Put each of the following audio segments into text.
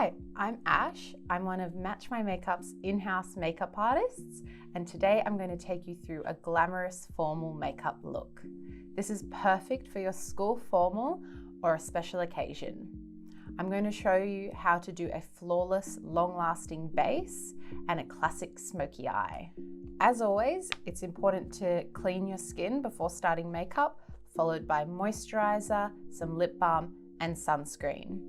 Hi, I'm Ash. I'm one of Match My Makeup's in-house makeup artists, and today I'm going to take you through a glamorous formal makeup look. This is perfect for your school formal or a special occasion. I'm going to show you how to do a flawless, long-lasting base and a classic smoky eye. As always, it's important to clean your skin before starting makeup, followed by moisturizer, some lip balm, and sunscreen.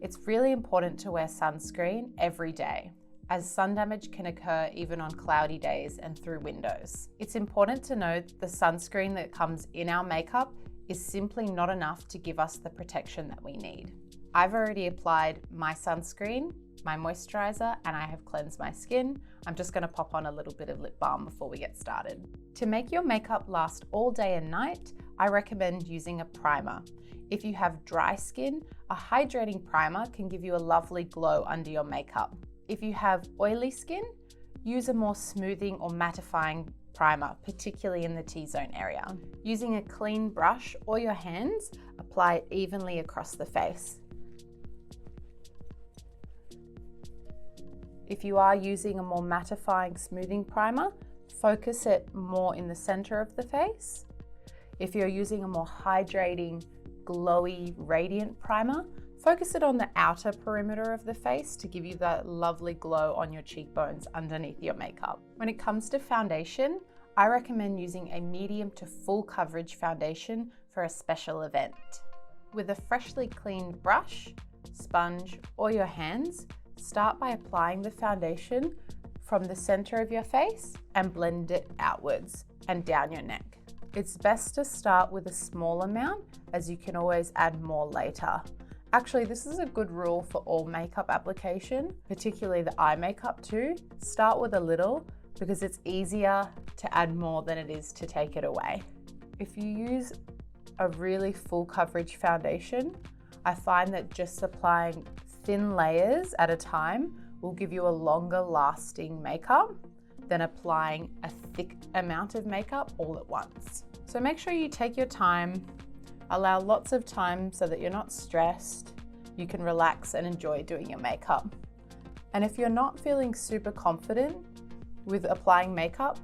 It's really important to wear sunscreen every day, as sun damage can occur even on cloudy days and through windows. It's important to note the sunscreen that comes in our makeup is simply not enough to give us the protection that we need. I've already applied my sunscreen, my moisturizer, and I have cleansed my skin. I'm just going to pop on a little bit of lip balm before we get started. To make your makeup last all day and night, I recommend using a primer. If you have dry skin, a hydrating primer can give you a lovely glow under your makeup. If you have oily skin, use a more smoothing or mattifying primer, particularly in the T-zone area. Using a clean brush or your hands, apply it evenly across the face. If you are using a more mattifying smoothing primer, focus it more in the center of the face. If you're using a more hydrating, glowy, radiant primer, focus it on the outer perimeter of the face to give you that lovely glow on your cheekbones underneath your makeup. When it comes to foundation, I recommend using a medium to full coverage foundation for a special event. With a freshly cleaned brush, sponge, or your hands, start by applying the foundation from the center of your face and blend it outwards and down your neck. It's best to start with a small amount, as you can always add more later. Actually, this is a good rule for all makeup application, particularly the eye makeup too. Start with a little because it's easier to add more than it is to take it away. If you use a really full coverage foundation, I find that just applying thin layers at a time will give you a longer lasting makeup than applying a thick amount of makeup all at once. So make sure you take your time, allow lots of time so that you're not stressed, you can relax and enjoy doing your makeup. And if you're not feeling super confident with applying makeup,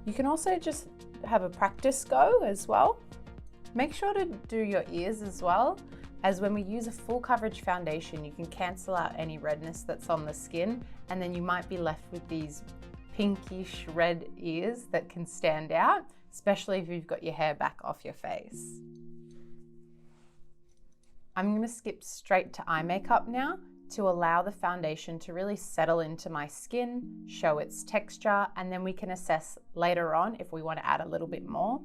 you can also just have a practice go as well. Make sure to do your ears as well, as when we use a full coverage foundation, you can cancel out any redness that's on the skin, and then you might be left with these pinkish red ears that can stand out, especially if you've got your hair back off your face. I'm going to skip straight to eye makeup now to allow the foundation to really settle into my skin, show its texture, and then we can assess later on if we want to add a little bit more.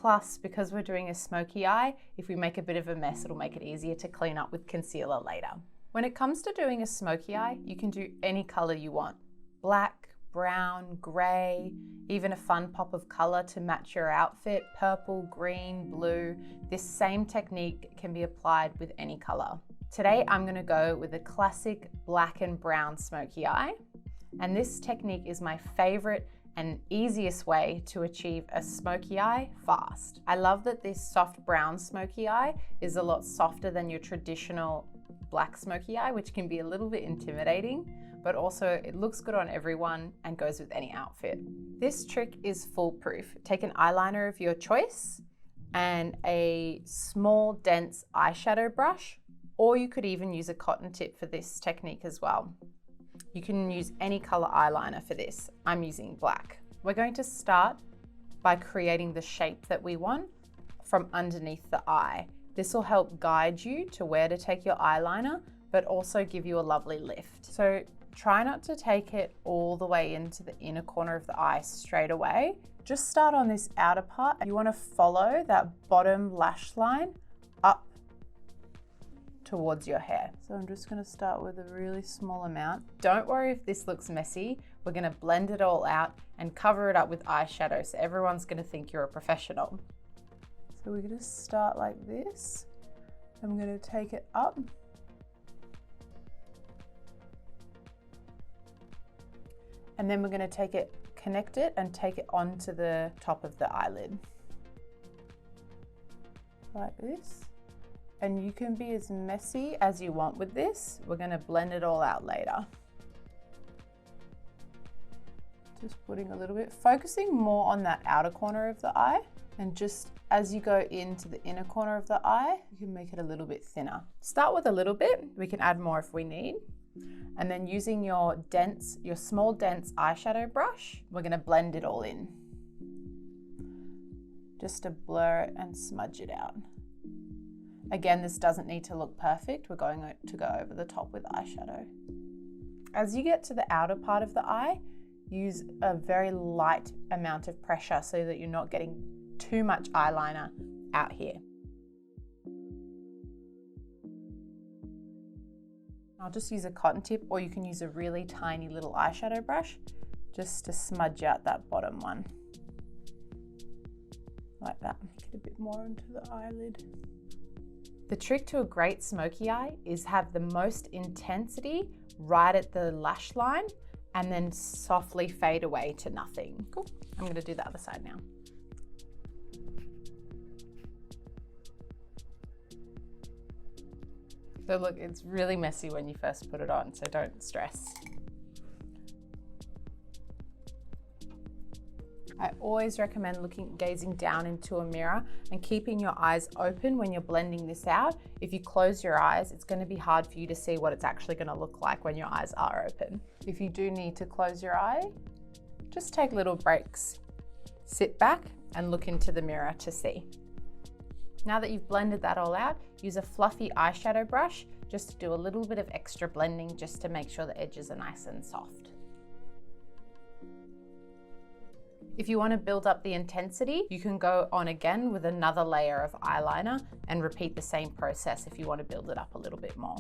Plus, because we're doing a smoky eye, if we make a bit of a mess, it'll make it easier to clean up with concealer later. When it comes to doing a smoky eye, you can do any color you want. Black, brown, gray, even a fun pop of color to match your outfit, purple, green, blue. This same technique can be applied with any color. Today, I'm gonna go with a classic black and brown smoky eye. And this technique is my favorite and easiest way to achieve a smoky eye fast. I love that this soft brown smoky eye is a lot softer than your traditional black smoky eye, which can be a little bit intimidating, but also it looks good on everyone and goes with any outfit. This trick is foolproof. Take an eyeliner of your choice and a small dense eyeshadow brush, or you could even use a cotton tip for this technique as well. You can use any color eyeliner for this. I'm using black. We're going to start by creating the shape that we want from underneath the eye. This will help guide you to where to take your eyeliner, but also give you a lovely lift. So try not to take it all the way into the inner corner of the eye straight away. Just start on this outer part. You want to follow that bottom lash line up towards your hair. So I'm just going to start with a really small amount. Don't worry if this looks messy. We're going to blend it all out and cover it up with eyeshadow, so everyone's going to think you're a professional. So we're going to start like this. I'm going to take it up. And then we're going to take it, connect it, and take it onto the top of the eyelid. Like this. And you can be as messy as you want with this. We're going to blend it all out later. Just putting a little bit, focusing more on that outer corner of the eye. And just as you go into the inner corner of the eye, you can make it a little bit thinner. Start with a little bit. We can add more if we need. And then using your small dense eyeshadow brush, we're going to blend it all in. Just to blur it and smudge it out. Again, this doesn't need to look perfect. We're going to go over the top with eyeshadow. As you get to the outer part of the eye, use a very light amount of pressure so that you're not getting too much eyeliner out here. I'll just use a cotton tip, or you can use a really tiny little eyeshadow brush just to smudge out that bottom one. Like that, make it a bit more onto the eyelid. The trick to a great smoky eye is have the most intensity right at the lash line and then softly fade away to nothing. Cool. I'm going to do the other side now. So look, it's really messy when you first put it on, so don't stress. I always recommend gazing down into a mirror and keeping your eyes open when you're blending this out. If you close your eyes, it's going to be hard for you to see what it's actually going to look like when your eyes are open. If you do need to close your eye, just take little breaks. Sit back and look into the mirror to see. Now that you've blended that all out, use a fluffy eyeshadow brush just to do a little bit of extra blending just to make sure the edges are nice and soft. If you want to build up the intensity, you can go on again with another layer of eyeliner and repeat the same process if you want to build it up a little bit more.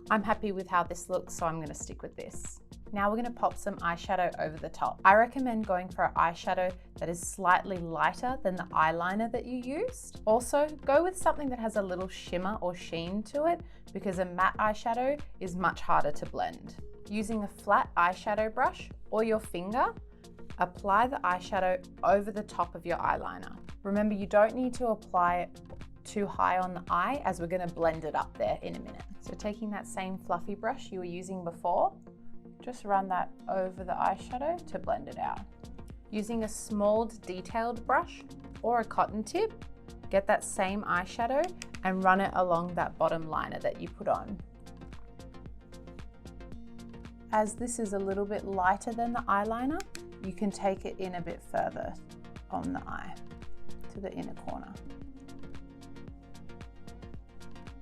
I'm happy with how this looks, so I'm going to stick with this. Now we're going to pop some eyeshadow over the top. I recommend going for an eyeshadow that is slightly lighter than the eyeliner that you used. Also, go with something that has a little shimmer or sheen to it, because a matte eyeshadow is much harder to blend. Using a flat eyeshadow brush or your finger, apply the eyeshadow over the top of your eyeliner. Remember, you don't need to apply it too high on the eye, as we're going to blend it up there in a minute. So taking that same fluffy brush you were using before, just run that over the eyeshadow to blend it out. Using a small detailed brush or a cotton tip, get that same eyeshadow and run it along that bottom liner that you put on. As this is a little bit lighter than the eyeliner, you can take it in a bit further on the eye to the inner corner.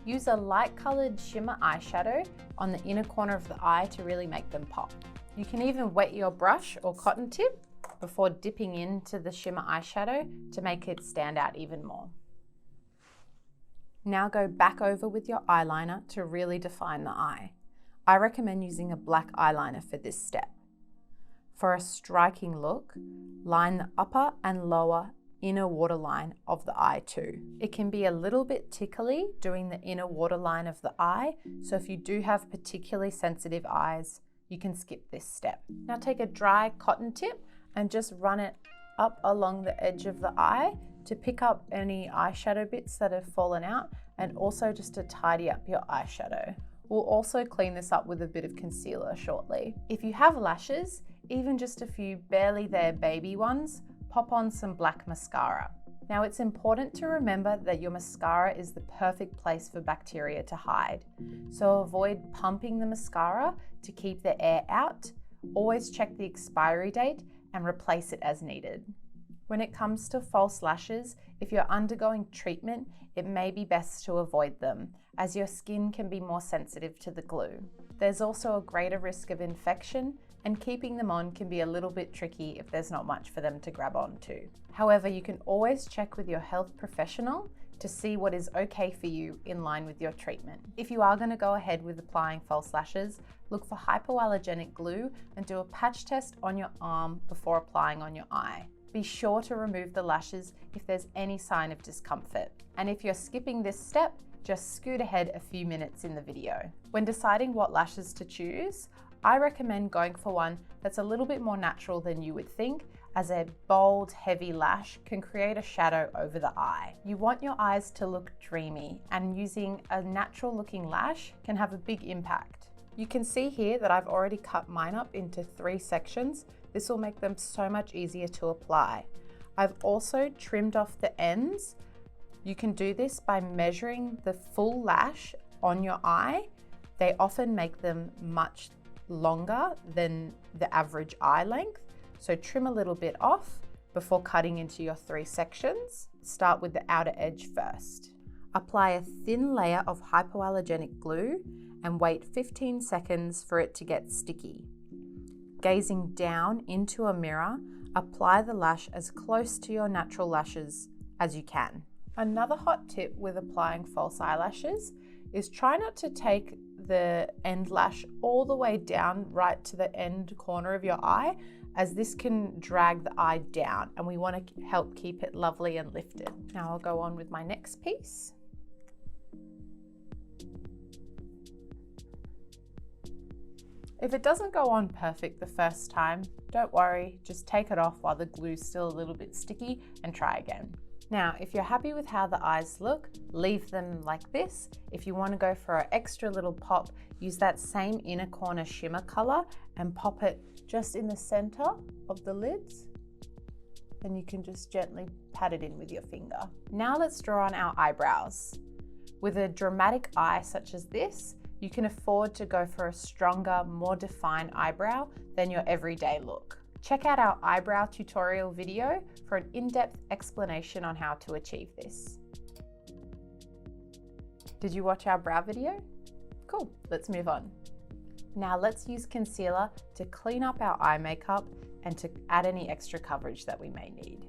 Use a light colored shimmer eyeshadow on the inner corner of the eye to really make them pop. You can even wet your brush or cotton tip before dipping into the shimmer eyeshadow to make it stand out even more. Now go back over with your eyeliner to really define the eye. I recommend using a black eyeliner for this step. For a striking look, line the upper and lower inner waterline of the eye too. It can be a little bit tickly doing the inner waterline of the eye, so if you do have particularly sensitive eyes, you can skip this step. Now take a dry cotton tip and just run it up along the edge of the eye to pick up any eyeshadow bits that have fallen out, and also just to tidy up your eyeshadow. We'll also clean this up with a bit of concealer shortly. If you have lashes, even just a few barely there baby ones, pop on some black mascara. Now it's important to remember that your mascara is the perfect place for bacteria to hide. So avoid pumping the mascara to keep the air out. Always check the expiry date and replace it as needed. When it comes to false lashes, if you're undergoing treatment, it may be best to avoid them, as your skin can be more sensitive to the glue. There's also a greater risk of infection, and keeping them on can be a little bit tricky if there's not much for them to grab onto. However, you can always check with your health professional to see what is okay for you in line with your treatment. If you are going to go ahead with applying false lashes, look for hypoallergenic glue and do a patch test on your arm before applying on your eye. Be sure to remove the lashes if there's any sign of discomfort. And if you're skipping this step, just scoot ahead a few minutes in the video. When deciding what lashes to choose, I recommend going for one that's a little bit more natural than you would think, as a bold, heavy lash can create a shadow over the eye. You want your eyes to look dreamy, and using a natural looking lash can have a big impact. You can see here that I've already cut mine up into 3 sections. This will make them so much easier to apply. I've also trimmed off the ends. You can do this by measuring the full lash on your eye. They often make them much longer than the average eye length. So trim a little bit off before cutting into your 3 sections. Start with the outer edge first. Apply a thin layer of hypoallergenic glue and wait 15 seconds for it to get sticky. Gazing down into a mirror, apply the lash as close to your natural lashes as you can. Another hot tip with applying false eyelashes is try not to take the end lash all the way down right to the end corner of your eye, as this can drag the eye down, and we want to help keep it lovely and lifted. Now I'll go on with my next piece. If it doesn't go on perfect the first time, don't worry, just take it off while the glue's still a little bit sticky and try again. Now, if you're happy with how the eyes look, leave them like this. If you want to go for an extra little pop, use that same inner corner shimmer color and pop it just in the center of the lids. And you can just gently pat it in with your finger. Now let's draw on our eyebrows. With a dramatic eye such as this, you can afford to go for a stronger, more defined eyebrow than your everyday look. Check out our eyebrow tutorial video for an in-depth explanation on how to achieve this. Did you watch our brow video? Cool, let's move on. Now let's use concealer to clean up our eye makeup and to add any extra coverage that we may need.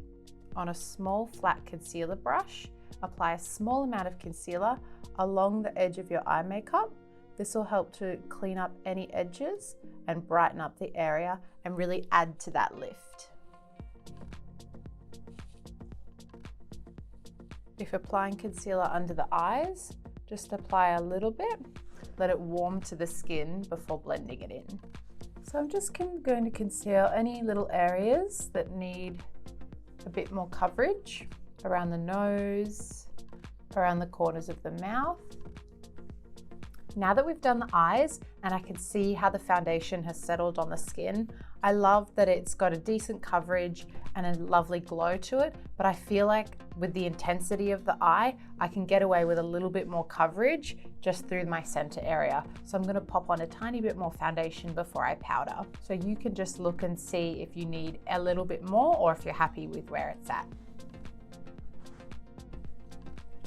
On a small flat concealer brush, apply a small amount of concealer along the edge of your eye makeup. This will help to clean up any edges and brighten up the area and really add to that lift. If applying concealer under the eyes, just apply a little bit, let it warm to the skin before blending it in. So I'm just going to conceal any little areas that need a bit more coverage, around the nose, around the corners of the mouth. Now that we've done the eyes and I can see how the foundation has settled on the skin, I love that it's got a decent coverage and a lovely glow to it, but I feel like with the intensity of the eye, I can get away with a little bit more coverage just through my center area. So I'm gonna pop on a tiny bit more foundation before I powder. So you can just look and see if you need a little bit more or if you're happy with where it's at.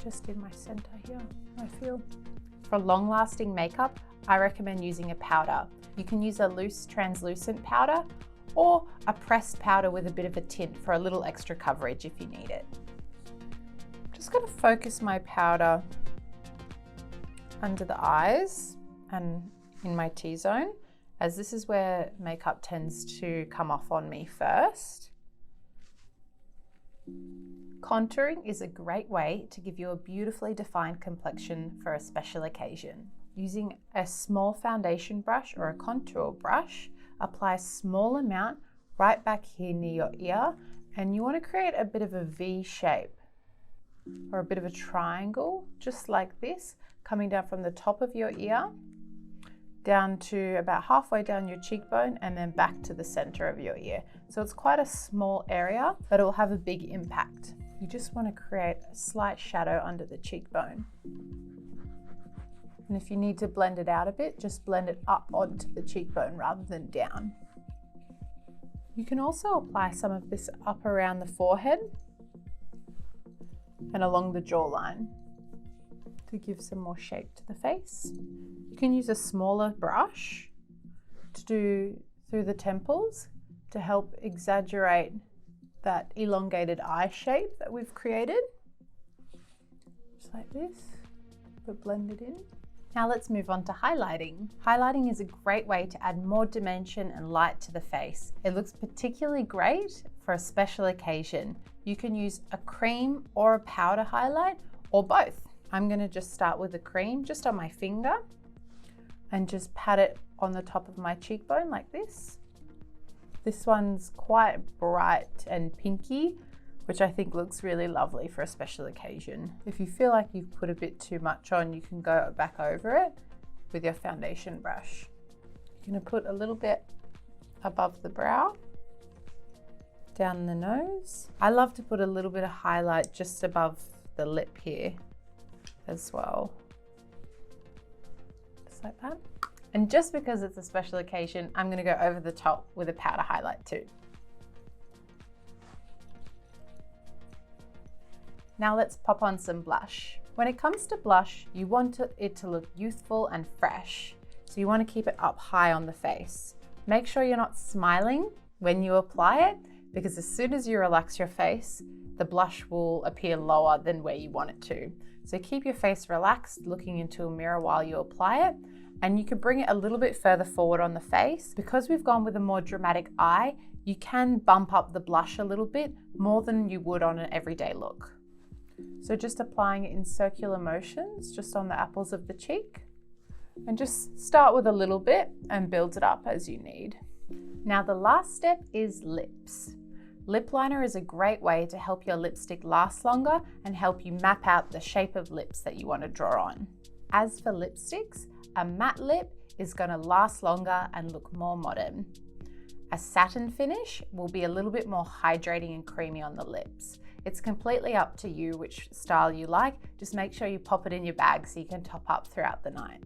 Just in my center here, I feel. For long-lasting makeup, I recommend using a powder. You can use a loose translucent powder or a pressed powder with a bit of a tint for a little extra coverage if you need it. Just going to focus my powder under the eyes and in my T-zone, as this is where makeup tends to come off on me first. Contouring is a great way to give you a beautifully defined complexion for a special occasion. Using a small foundation brush or a contour brush, apply a small amount right back here near your ear, and you want to create a bit of a V shape or a bit of a triangle, just like this, coming down from the top of your ear down to about halfway down your cheekbone and then back to the center of your ear. So it's quite a small area, but it will have a big impact. You just want to create a slight shadow under the cheekbone. And if you need to blend it out a bit, just blend it up onto the cheekbone rather than down. You can also apply some of this up around the forehead and along the jawline to give some more shape to the face. You can use a smaller brush to do through the temples to help exaggerate that elongated eye shape that we've created. Just like this, but blend it in. Now let's move on to highlighting. Highlighting is a great way to add more dimension and light to the face. It looks particularly great for a special occasion. You can use a cream or a powder highlight or both. I'm going to just start with the cream just on my finger and just pat it on the top of my cheekbone like this. This one's quite bright and pinky, which I think looks really lovely for a special occasion. If you feel like you've put a bit too much on, you can go back over it with your foundation brush. You're going to put a little bit above the brow, down the nose. I love to put a little bit of highlight just above the lip here as well. Just like that. And just because it's a special occasion, I'm going to go over the top with a powder highlight too. Now let's pop on some blush. When it comes to blush, you want it to look youthful and fresh. So you want to keep it up high on the face. Make sure you're not smiling when you apply it, because as soon as you relax your face, the blush will appear lower than where you want it to. So keep your face relaxed, looking into a mirror while you apply it, and you can bring it a little bit further forward on the face. Because we've gone with a more dramatic eye, you can bump up the blush a little bit more than you would on an everyday look. So just applying it in circular motions, just on the apples of the cheek, and just start with a little bit and build it up as you need. Now the last step is lips. Lip liner is a great way to help your lipstick last longer and help you map out the shape of lips that you want to draw on. As for lipsticks, a matte lip is going to last longer and look more modern. A satin finish will be a little bit more hydrating and creamy on the lips. It's completely up to you which style you like. Just make sure you pop it in your bag so you can top up throughout the night.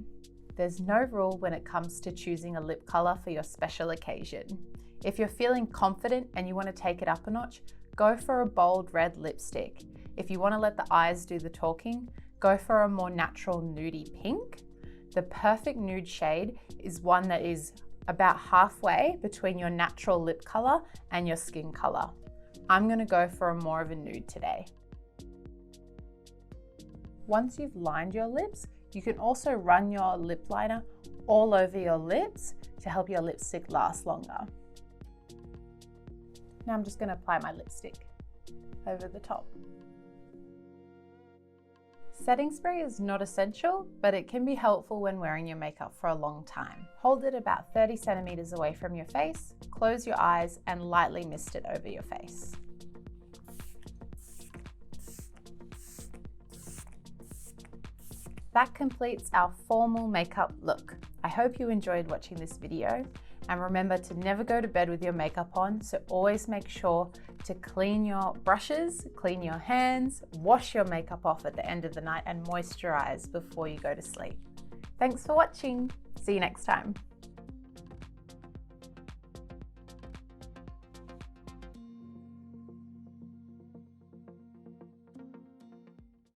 There's no rule when it comes to choosing a lip color for your special occasion. If you're feeling confident and you want to take it up a notch, go for a bold red lipstick. If you want to let the eyes do the talking, go for a more natural nudie pink. The perfect nude shade is one that is about halfway between your natural lip color and your skin color. I'm going to go for a more of a nude today. Once you've lined your lips, you can also run your lip liner all over your lips to help your lipstick last longer. Now I'm just going to apply my lipstick over the top. Setting spray is not essential, but it can be helpful when wearing your makeup for a long time. Hold it about 30 centimeters away from your face, close your eyes, and lightly mist it over your face. That completes our formal makeup look. I hope you enjoyed watching this video, and remember to never go to bed with your makeup on, so always make sure to clean your brushes, clean your hands, wash your makeup off at the end of the night, and moisturize before you go to sleep. Thanks for watching. See you next time.